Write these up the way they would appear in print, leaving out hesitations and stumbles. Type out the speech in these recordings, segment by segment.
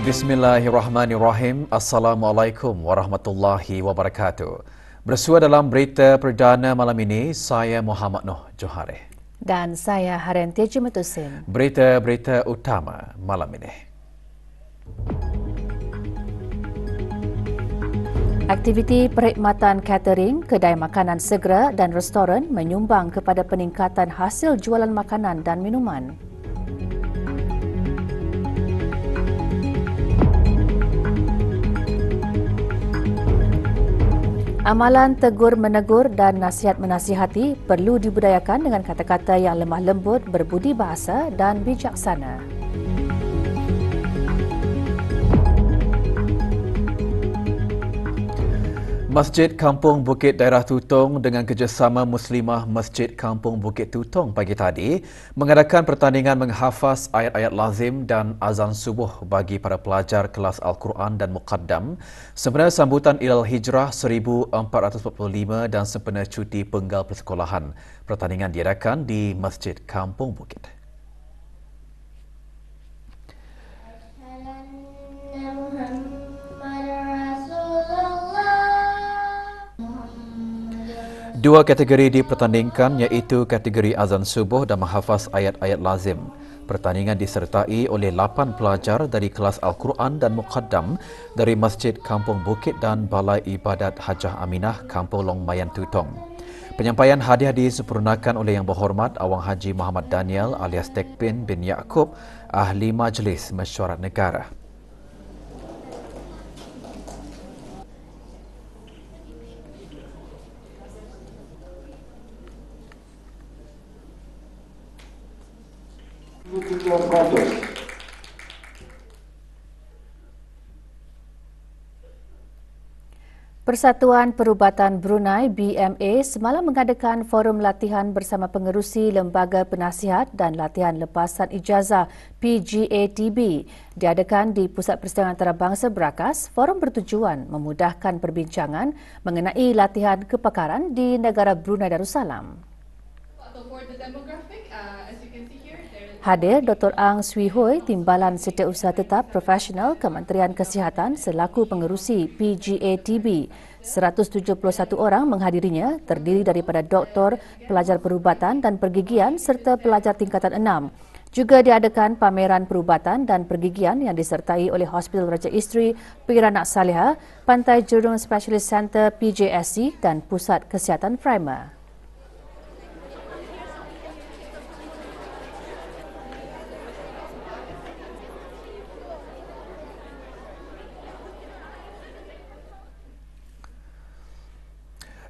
Bismillahirrahmanirrahim. Assalamualaikum warahmatullahi wabarakatuh. Bersua dalam berita perdana malam ini, saya Muhammad Noh Johari. Dan saya Haryanti Jumetusin. Berita-berita utama malam ini. Aktiviti perkhidmatan catering, kedai makanan segera dan restoran menyumbang kepada peningkatan hasil jualan makanan dan minuman. Amalan tegur-menegur dan nasihat-menasihati perlu dibudayakan dengan kata-kata yang lemah lembut, berbudi bahasa dan bijaksana. Masjid Kampung Bukit Daerah Tutong dengan kerjasama Muslimah Masjid Kampung Bukit Tutong pagi tadi mengadakan pertandingan menghafaz ayat-ayat lazim dan azan subuh bagi para pelajar kelas Al-Quran dan Muqaddam sempena sambutan Idul Hijrah 1445 dan sempena cuti penggal persekolahan. Pertandingan diadakan di Masjid Kampung Bukit. Dua kategori dipertandingkan iaitu kategori azan subuh dan menghafaz ayat-ayat lazim. Pertandingan disertai oleh 8 pelajar dari kelas Al-Quran dan Muqaddam dari Masjid Kampung Bukit dan Balai Ibadat Hajah Aminah Kampung Long Mayan Tutong. Penyampaian hadiah disempurnakan oleh Yang Berhormat Awang Haji Muhammad Daniel alias Tekpin bin Yaakob, Ahli Majlis Mesyuarat Negara. Persatuan Perubatan Brunei BMA semalam mengadakan forum latihan bersama pengerusi Lembaga Penasihat dan Latihan Lepasan Ijazah PGATB. Diadakan di Pusat Persidangan Antarabangsa Berakas, forum bertujuan memudahkan perbincangan mengenai latihan kepakaran di negara Brunei Darussalam. Hadir Dr. Ang Swee Hoi, Timbalan Setiausaha Tetap Profesional Kementerian Kesihatan selaku pengerusi PGATB. 171 orang menghadirinya, terdiri daripada doktor, pelajar perubatan dan pergigian serta pelajar tingkatan 6. Juga diadakan pameran perubatan dan pergigian yang disertai oleh Hospital Raja Isteri Piranak Saleha, Pantai Jurong Specialist Center PJSC dan Pusat Kesihatan Primer.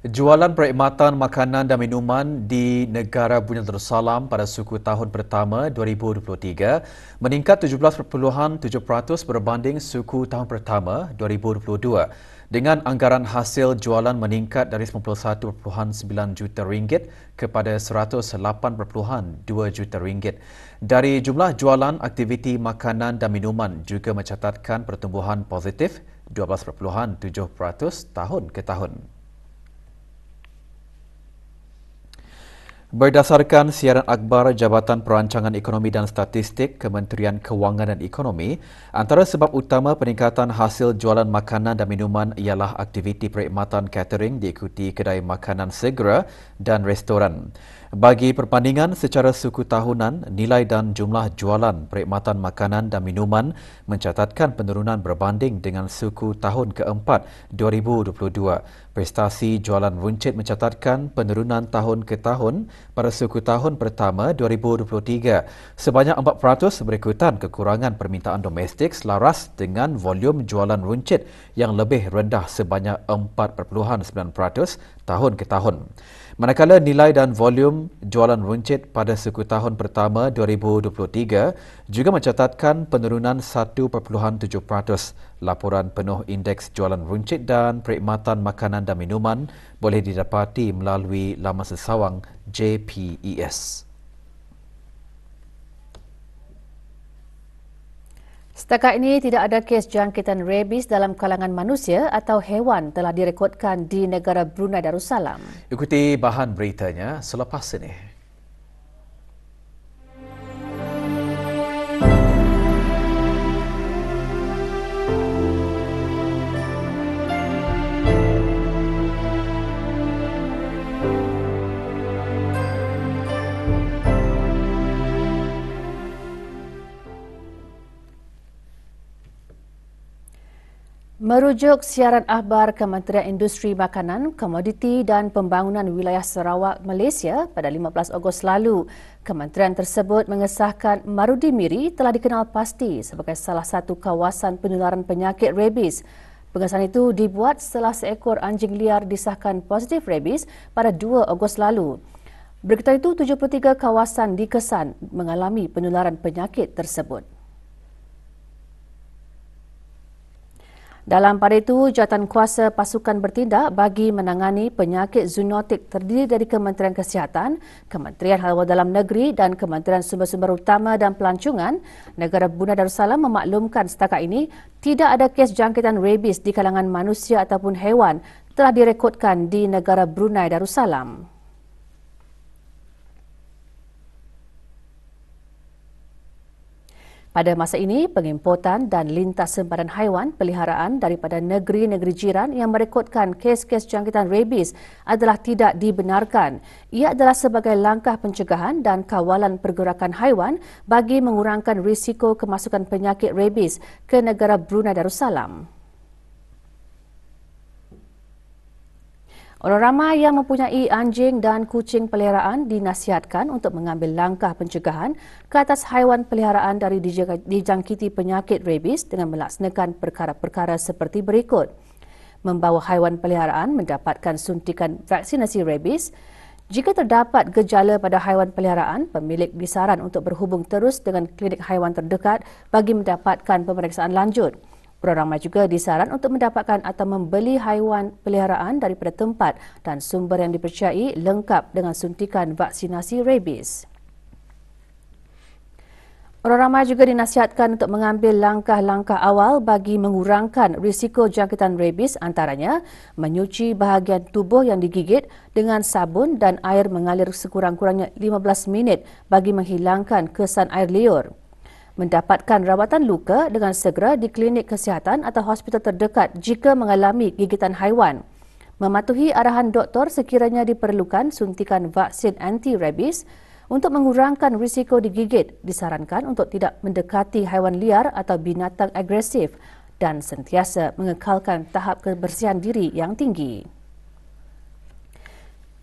Jualan perkhidmatan makanan dan minuman di negara Brunei Darussalam pada suku tahun pertama 2023 meningkat 17.7% berbanding suku tahun pertama 2022 dengan anggaran hasil jualan meningkat dari 91.9 juta ringgit kepada 108.2 juta ringgit. Dari jumlah jualan, aktiviti makanan dan minuman juga mencatatkan pertumbuhan positif 12.7% tahun ke tahun. Berdasarkan siaran akhbar Jabatan Perancangan Ekonomi dan Statistik Kementerian Kewangan dan Ekonomi, antara sebab utama peningkatan hasil jualan makanan dan minuman ialah aktiviti perkhidmatan catering diikuti kedai makanan segera dan restoran. Bagi perbandingan secara suku tahunan, nilai dan jumlah jualan perkhidmatan makanan dan minuman mencatatkan penurunan berbanding dengan suku tahun keempat 2022. Prestasi jualan runcit mencatatkan penurunan tahun ke tahun pada suku tahun pertama 2023 sebanyak 4% berikutan kekurangan permintaan domestik selaras dengan volume jualan runcit yang lebih rendah sebanyak 4.9% tahun ke tahun. Manakala nilai dan volume jualan runcit pada suku tahun pertama 2023 juga mencatatkan penurunan 1.7%. Laporan penuh indeks jualan runcit dan perkhidmatan makanan dan minuman boleh didapati melalui laman sesawang JPES. Setakat ini tidak ada kes jangkitan rabies dalam kalangan manusia atau hewan telah direkodkan di negara Brunei Darussalam. Ikuti bahan beritanya selepas ini. Merujuk siaran akhbar Kementerian Industri Makanan, Komoditi dan Pembangunan Wilayah Sarawak, Malaysia pada 15 Ogos lalu, kementerian tersebut mengesahkan Marudi Miri telah dikenal pasti sebagai salah satu kawasan penularan penyakit rabies. Pengesahan itu dibuat setelah seekor anjing liar disahkan positif rabies pada 2 Ogos lalu. Berkata itu, 73 kawasan dikesan mengalami penularan penyakit tersebut. Dalam pada itu, Jawatankuasa Pasukan Bertindak bagi menangani penyakit zoonotik terdiri dari Kementerian Kesihatan, Kementerian Haluan Dalam Negeri dan Kementerian Sumber-Sumber Utama dan Pelancongan, Negara Brunei Darussalam memaklumkan setakat ini tidak ada kes jangkitan rabies di kalangan manusia ataupun haiwan telah direkodkan di negara Brunei Darussalam. Pada masa ini, pengimportan dan lintas sempadan haiwan peliharaan daripada negeri-negeri jiran yang merekodkan kes-kes jangkitan rabies adalah tidak dibenarkan. Ia adalah sebagai langkah pencegahan dan kawalan pergerakan haiwan bagi mengurangkan risiko kemasukan penyakit rabies ke negara Brunei Darussalam. Orang ramai yang mempunyai anjing dan kucing peliharaan dinasihatkan untuk mengambil langkah pencegahan ke atas haiwan peliharaan dari dijangkiti penyakit rabies dengan melaksanakan perkara-perkara seperti berikut. Membawa haiwan peliharaan mendapatkan suntikan vaksinasi rabies. Jika terdapat gejala pada haiwan peliharaan, pemilik disaran untuk berhubung terus dengan klinik haiwan terdekat bagi mendapatkan pemeriksaan lanjut. Orang ramai juga disaran untuk mendapatkan atau membeli haiwan peliharaan daripada tempat dan sumber yang dipercayai lengkap dengan suntikan vaksinasi rabies. Orang ramai juga dinasihatkan untuk mengambil langkah-langkah awal bagi mengurangkan risiko jangkitan rabies, antaranya menyuci bahagian tubuh yang digigit dengan sabun dan air mengalir sekurang-kurangnya 15 minit bagi menghilangkan kesan air liur. Mendapatkan rawatan luka dengan segera di klinik kesihatan atau hospital terdekat jika mengalami gigitan haiwan. Mematuhi arahan doktor sekiranya diperlukan suntikan vaksin anti-rabies. Untuk mengurangkan risiko digigit, disarankan untuk tidak mendekati haiwan liar atau binatang agresif dan sentiasa mengekalkan tahap kebersihan diri yang tinggi.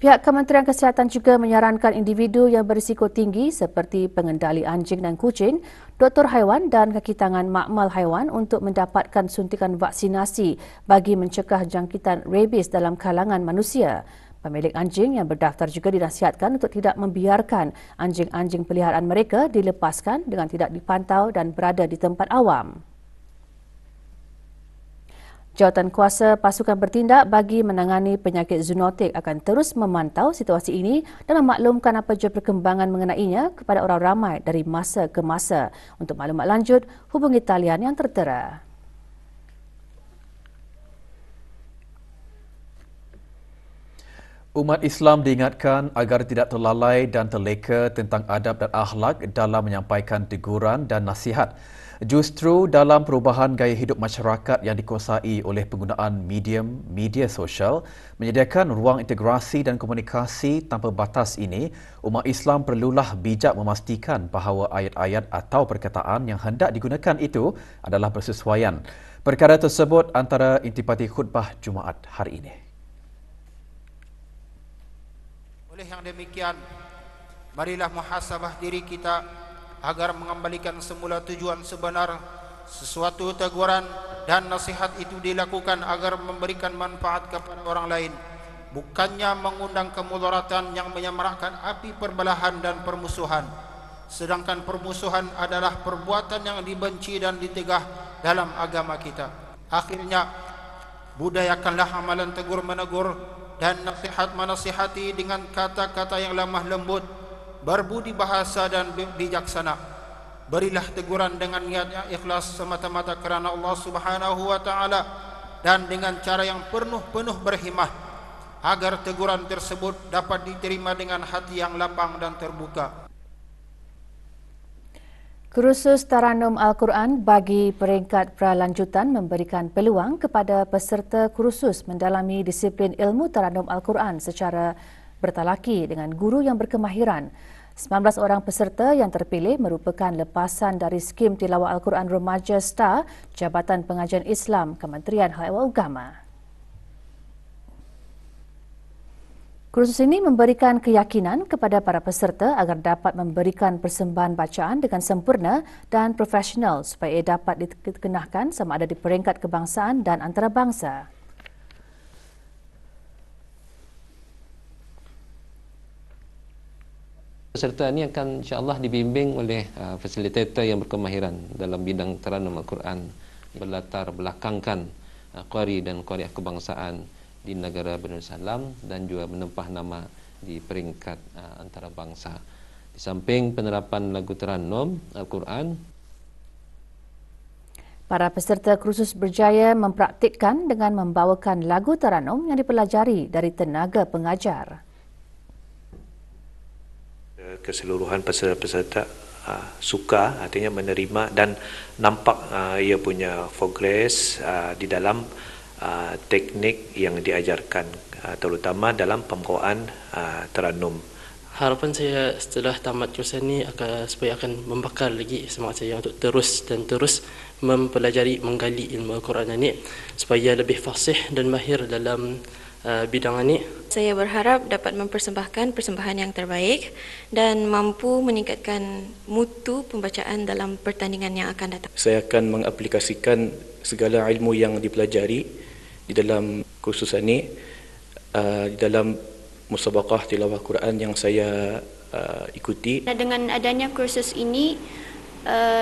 Pihak Kementerian Kesihatan juga menyarankan individu yang berisiko tinggi seperti pengendali anjing dan kucing, doktor haiwan dan kaki tangan makmal haiwan untuk mendapatkan suntikan vaksinasi bagi mencegah jangkitan rabies dalam kalangan manusia. Pemilik anjing yang berdaftar juga dinasihatkan untuk tidak membiarkan anjing-anjing peliharaan mereka dilepaskan dengan tidak dipantau dan berada di tempat awam. Jawatankuasa Pasukan Bertindak bagi menangani penyakit zoonotik akan terus memantau situasi ini dan memaklumkan apa jua perkembangan mengenainya kepada orang ramai dari masa ke masa. Untuk maklumat lanjut, hubungi talian yang tertera. Umat Islam diingatkan agar tidak terlalai dan terleka tentang adab dan akhlak dalam menyampaikan teguran dan nasihat. Justru dalam perubahan gaya hidup masyarakat yang dikuasai oleh penggunaan media sosial menyediakan ruang integrasi dan komunikasi tanpa batas ini, umat Islam perlulah bijak memastikan bahawa ayat-ayat atau perkataan yang hendak digunakan itu adalah bersesuaian. Perkara tersebut antara intipati khutbah Jumaat hari ini. Oleh yang demikian, marilah muhasabah diri kita agar mengembalikan semula tujuan sebenar. Sesuatu teguran dan nasihat itu dilakukan agar memberikan manfaat kepada orang lain, bukannya mengundang kemudaratan yang menyemarakkan api perbelahan dan permusuhan. Sedangkan permusuhan adalah perbuatan yang dibenci dan ditegah dalam agama kita. Akhirnya, budayakanlah amalan tegur-menegur dan nasihat menasihati dengan kata-kata yang lemah lembut, berbudi bahasa dan bijaksana. Berilah teguran dengan niat yang ikhlas semata-mata kerana Allah Subhanahu wa taala dan dengan cara yang penuh berhimah agar teguran tersebut dapat diterima dengan hati yang lapang dan terbuka. Kursus Taranum Al-Quran bagi peringkat pralanjutan memberikan peluang kepada peserta kursus mendalami disiplin ilmu Taranum Al-Quran secara bertalaki dengan guru yang berkemahiran. 19 orang peserta yang terpilih merupakan lepasan dari skim tilawah Al-Quran Remaja Star Jabatan Pengajian Islam Kementerian Hal Ehwal Agama. Kursus ini memberikan keyakinan kepada para peserta agar dapat memberikan persembahan bacaan dengan sempurna dan profesional supaya ia dapat dikenakan sama ada di peringkat kebangsaan dan antarabangsa. Peserta ini akan insya-Allah dibimbing oleh fasilitator yang berkemahiran dalam bidang teranum Al-Quran, berlatar belakangkan qari dan qariah kebangsaan di negara Darussalam dan juga menempah nama di peringkat antarabangsa. Di samping penerapan lagu teranum Al-Quran, para peserta kursus berjaya mempraktikkan dengan membawakan lagu teranum yang dipelajari dari tenaga pengajar. Keseluruhan peserta suka, artinya menerima dan nampak ia punya progres di dalam teknik yang diajarkan, terutama dalam pembawaan teranum. Harapan saya setelah tamat kursus ini supaya akan membakar lagi semangat saya untuk terus mempelajari, menggali ilmu Al-Quran ini supaya lebih fasih dan mahir dalam bidang ini. Saya berharap dapat mempersembahkan persembahan yang terbaik dan mampu meningkatkan mutu pembacaan dalam pertandingan yang akan datang. Saya akan mengaplikasikan segala ilmu yang dipelajari di dalam kursus ini di dalam musabaqah tilawah Quran yang saya ikuti. Dengan adanya kursus ini,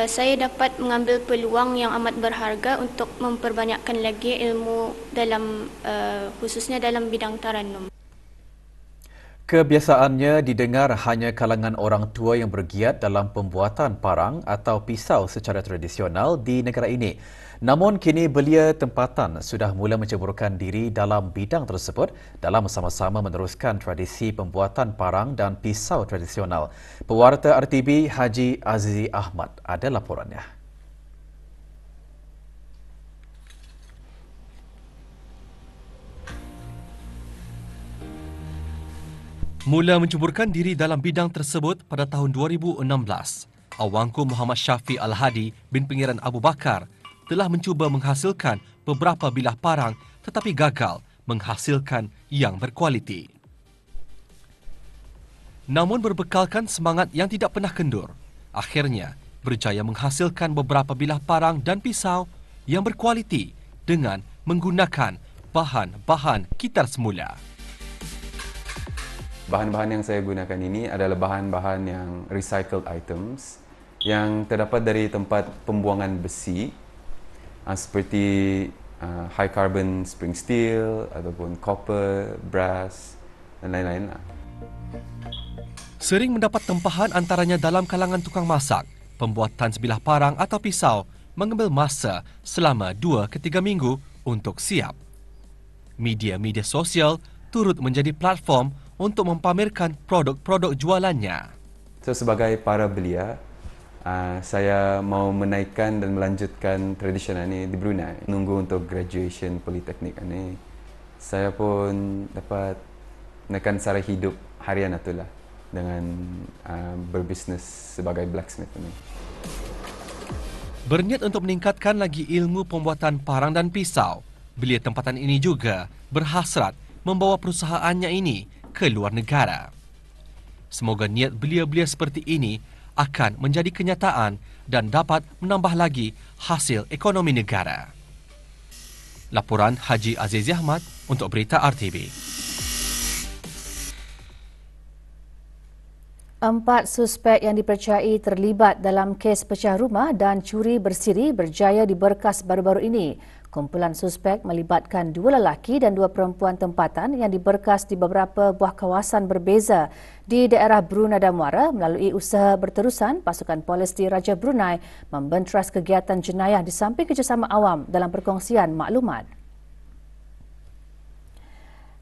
saya dapat mengambil peluang yang amat berharga untuk memperbanyakkan lagi ilmu dalam khususnya dalam bidang taranum. Kebiasaannya didengar hanya kalangan orang tua yang bergiat dalam pembuatan parang atau pisau secara tradisional di negara ini. Namun kini belia tempatan sudah mula menceburkan diri dalam bidang tersebut dalam sama-sama meneruskan tradisi pembuatan parang dan pisau tradisional. Pewarta RTB Haji Azizi Ahmad ada laporannya. Mula menceburkan diri dalam bidang tersebut pada tahun 2016, Awangku Muhammad Syafiq Al-Hadi bin Pengiran Abu Bakar telah mencuba menghasilkan beberapa bilah parang tetapi gagal menghasilkan yang berkualiti. Namun berbekalkan semangat yang tidak pernah kendur, akhirnya berjaya menghasilkan beberapa bilah parang dan pisau yang berkualiti dengan menggunakan bahan-bahan kitar semula. Bahan-bahan yang saya gunakan ini adalah bahan-bahan yang recycled items yang terdapat dari tempat pembuangan besi seperti high carbon spring steel ataupun copper, brass dan lain-lain. Sering mendapat tempahan antaranya dalam kalangan tukang masak. Pembuatan sebilah parang atau pisau mengambil masa selama 2 ke 3 minggu untuk siap. Media-media sosial turut menjadi platform untuk mempamerkan produk-produk jualannya. So, sebagai para belia, saya mau menaikkan dan melanjutkan tradisional ini di Brunei. Menunggu untuk graduation politeknik ini, saya pun dapat menaikkan sara hidup harian itulah dengan berbisnes sebagai blacksmith ini. Berniat untuk meningkatkan lagi ilmu pembuatan parang dan pisau, belia tempatan ini juga berhasrat membawa perusahaannya ini ke luar negara. Semoga niat belia-belia seperti ini akan menjadi kenyataan dan dapat menambah lagi hasil ekonomi negara. Laporan Haji Azizi Ahmad untuk Berita RTB. 4 suspek yang dipercayai terlibat dalam kes pecah rumah dan curi bersiri berjaya diberkas baru-baru ini. Kumpulan suspek melibatkan 2 lelaki dan 2 perempuan tempatan yang diberkas di beberapa buah kawasan berbeza di daerah Brunei Darmawara melalui usaha berterusan pasukan polis di Raja Brunei membenteras kegiatan jenayah di samping kerjasama awam dalam perkongsian maklumat.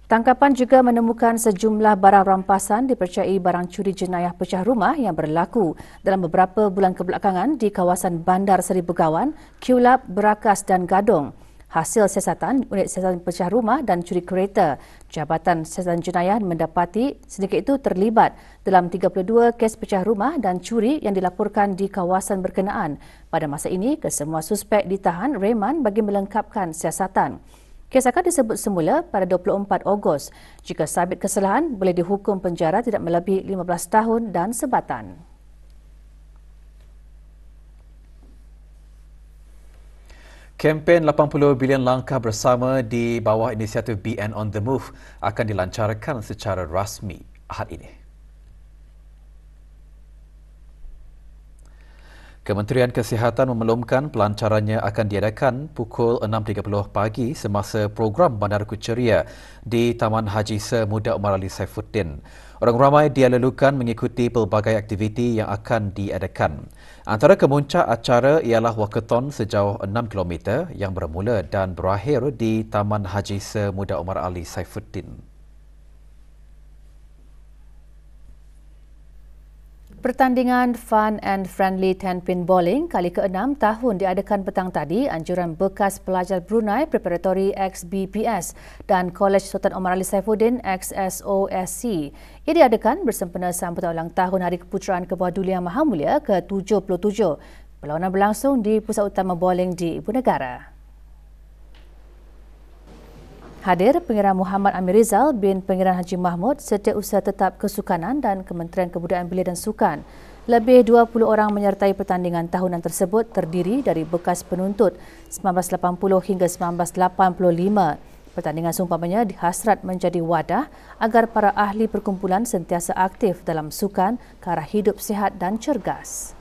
Tangkapan juga menemukan sejumlah barang rampasan dipercayai barang curi jenayah pecah rumah yang berlaku dalam beberapa bulan kebelakangan di kawasan Bandar Seri Begawan, Kiulap, Berakas dan Gadong. hasil siasatan unit siasatan pecah rumah dan curi kereta. Jabatan Siasatan Jenayah mendapati sedikit itu terlibat dalam 32 kes pecah rumah dan curi yang dilaporkan di kawasan berkenaan. Pada masa ini, kesemua suspek ditahan reman bagi melengkapkan siasatan. Kes akan disebut semula pada 24 Ogos. Jika sabit kesalahan, boleh dihukum penjara tidak melebihi 15 tahun dan sebatan. Kempen 80 bilion langkah bersama di bawah inisiatif BN on the Move akan dilancarkan secara rasmi Ahad ini. Kementerian Kesihatan memelumkan pelancarannya akan diadakan pukul 6.30 pagi semasa program Bandar Kucheriya di Taman Haji Semuda Umar Ali Saifuddin. Orang ramai dilalukan mengikuti pelbagai aktiviti yang akan diadakan. Antara kemuncak acara ialah walkathon sejauh 6 km yang bermula dan berakhir di Taman Haji Semuda Umar Ali Saifuddin. Pertandingan Fun and Friendly 10-pin bowling kali ke-6 tahun diadakan petang tadi anjuran bekas pelajar Brunei Preparatory XBPS dan Kolej Sultan Omar Ali Saifuddin XSOSC. Ia diadakan bersempena sambutan ulang tahun Hari Keputeraan ke bawah Duli Yang Maha Mulia ke-77. Perlawanan berlangsung di Pusat Utama Bowling di Ibu Negara. Hadir Pengiran Muhammad Amir Rizal bin Pengiran Haji Mahmud, Setiausaha Tetap Kesukanan dan Kementerian Kebudayaan Belia dan Sukan. Lebih 20 orang menyertai pertandingan tahunan tersebut terdiri dari bekas penuntut 1980 hingga 1985. Pertandingan seumpamanya dihasrat menjadi wadah agar para ahli perkumpulan sentiasa aktif dalam sukan ke arah hidup sihat dan cergas.